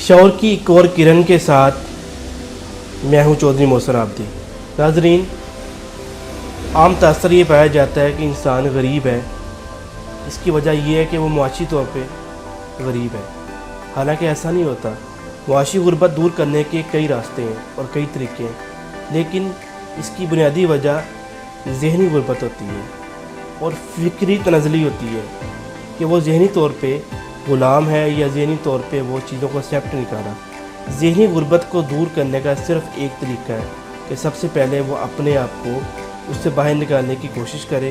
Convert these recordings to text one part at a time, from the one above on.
शौर की एक और किरण के साथ मैं हूँ चौधरी मोहसिन आब्दी। नाज़रीन, आम तअस्सुर ये पाया जाता है कि इंसान गरीब है। इसकी वजह यह है कि वो मुआशी तौर पे गरीब है। हालांकि ऐसा नहीं होता। मुआशी गुर्बत दूर करने के कई रास्ते हैं और कई तरीके हैं, लेकिन इसकी बुनियादी वजह ज़हनी गुर्बत होती है और फ़िक्री तनज़ली होती है कि वो ज़हनी तौर पे ग़ुलाम है या ज़हनी तौर पे वो चीज़ों को एक्सेप्ट नहीं कर रहा। ज़हनी गुर्बत को दूर करने का सिर्फ़ एक तरीका है कि सबसे पहले वो अपने आप को उससे बाहर निकालने की कोशिश करे,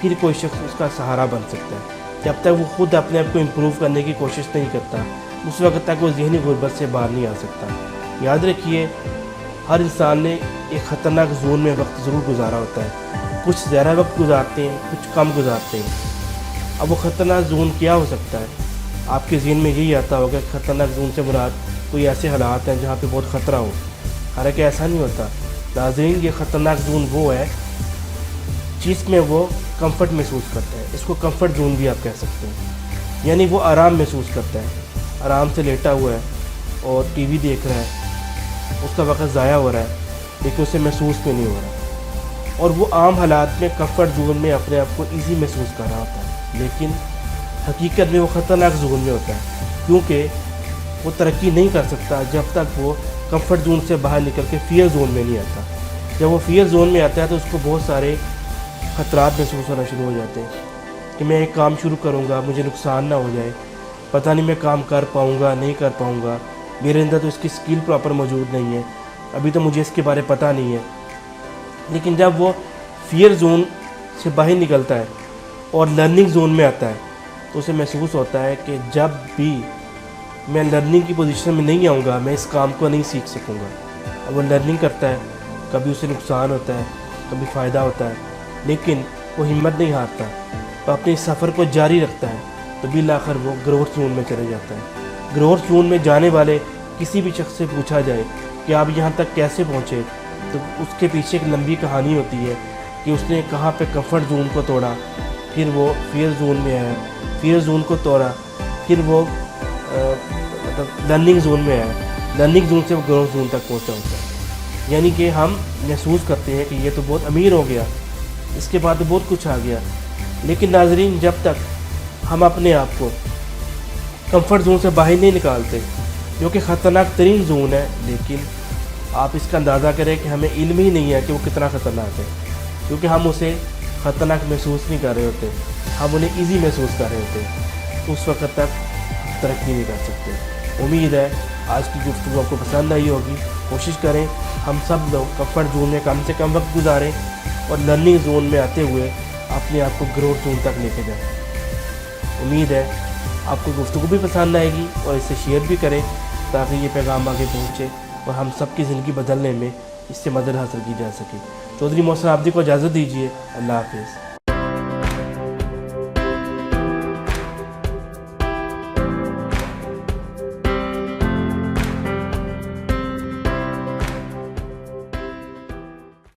फिर कोई शख्स उसका सहारा बन सकता है। जब तक वो ख़ुद अपने आप को इम्प्रूव करने की कोशिश नहीं करता, उस वक्त तक वो ज़हनी गुर्बत से बाहर नहीं आ सकता। याद रखिए, हर इंसान ने एक ख़तरनाक जोन में वक्त ज़रूर गुजारा होता है। कुछ ज़्यादा वक्त गुजारते हैं, कुछ कम गुजारते हैं। अब वो ख़तरनाक जोन क्या हो सकता है? आपके ज़हन में यही आता होगा कि ख़तरनाक जोन से मुराद कोई ऐसे हालात हैं जहाँ पे बहुत ख़तरा हो। हालांकि ऐसा नहीं होता। नाज़रीन, ये ख़तरनाक जोन वो है जिसमें वो कंफर्ट महसूस करता है। इसको कंफर्ट जोन भी आप कह सकते हैं। यानी वो आराम महसूस करता है, आराम से लेटा हुआ है और टीवी देख रहा है, उसका वक्त ज़ाया हो रहा है, लेकिन उसे महसूस भी नहीं हो रहा। और वो आम हालात में कंफर्ट जोन में अपने आप को ईजी महसूस कर रहा होता है, लेकिन हकीकत में वो ख़तरनाक जोन में होता है, क्योंकि वो तरक्की नहीं कर सकता जब तक वो कंफर्ट जोन से बाहर निकल के फियर जोन में नहीं आता। जब वो फियर जोन में आता है तो उसको बहुत सारे ख़तरात महसूस होना शुरू हो जाते हैं कि मैं एक काम शुरू करूँगा, मुझे नुकसान ना हो जाए, पता नहीं मैं काम कर पाऊँगा नहीं कर पाऊँगा, मेरे अंदर तो इसकी स्किल प्रॉपर मौजूद नहीं है, अभी तो मुझे इसके बारे पता नहीं है। लेकिन जब वो फियर जोन से बाहर निकलता है और लर्निंग जोन में आता है तो उसे महसूस होता है कि जब भी मैं लर्निंग की पोजीशन में नहीं आऊँगा, मैं इस काम को नहीं सीख सकूँगा। अब वो लर्निंग करता है, कभी उसे नुकसान होता है, कभी फ़ायदा होता है, लेकिन वो हिम्मत नहीं हारता, तो अपने सफ़र को जारी रखता है, तो बिल आखिर वो ग्रोथ जोन में चले जाता है। ग्रोथ जोन में जाने वाले किसी भी शख्स से पूछा जाए कि आप यहाँ तक कैसे पहुँचे, तो उसके पीछे एक लंबी कहानी होती है कि उसने कहाँ पे कंफर्ट जोन को तोड़ा, फिर वो फियर जोन में आया, फियर जोन को तोड़ा, फिर वो मतलब लर्निंग जोन में आया, लर्निंग जोन से वो ग्रोथ जोन तक पहुँचा होता है। यानी कि हम महसूस करते हैं कि ये तो बहुत अमीर हो गया, इसके बाद तो बहुत कुछ आ गया। लेकिन नाज़रीन, जब तक हम अपने आप को कंफर्ट जोन से बाहर नहीं निकालते, जो कि ख़तरनाक तरीन जोन है, लेकिन आप इसका अंदाज़ा करें कि हमें इल्म ही नहीं है कि वो कितना ख़तरनाक है, क्योंकि हम उसे ख़तरनाक महसूस नहीं कर रहे होते, हम उन्हें ईजी महसूस कर रहे होते। तो उस वक्त तक तरक्की नहीं कर सकते। उम्मीद है आज की गुफ्तगू आपको पसंद आई होगी। कोशिश करें हम सब लोग कंफर्ट जोन में कम से कम वक्त गुजारें और लर्निंग जोन में आते हुए अपने आप को ग्रोथ जोन तक लेके जाएं। उम्मीद है आपको गुफ्तगू भी पसंद आएगी और इसे शेयर भी करें ताकि ये पैगाम आगे पहुँचे और हम सब की ज़िंदगी बदलने में इससे मदद हासिल की जा सके। चौधरी मोहसिन आब्दी को इजाज़त दीजिए। अल्लाह हाफ़िज़।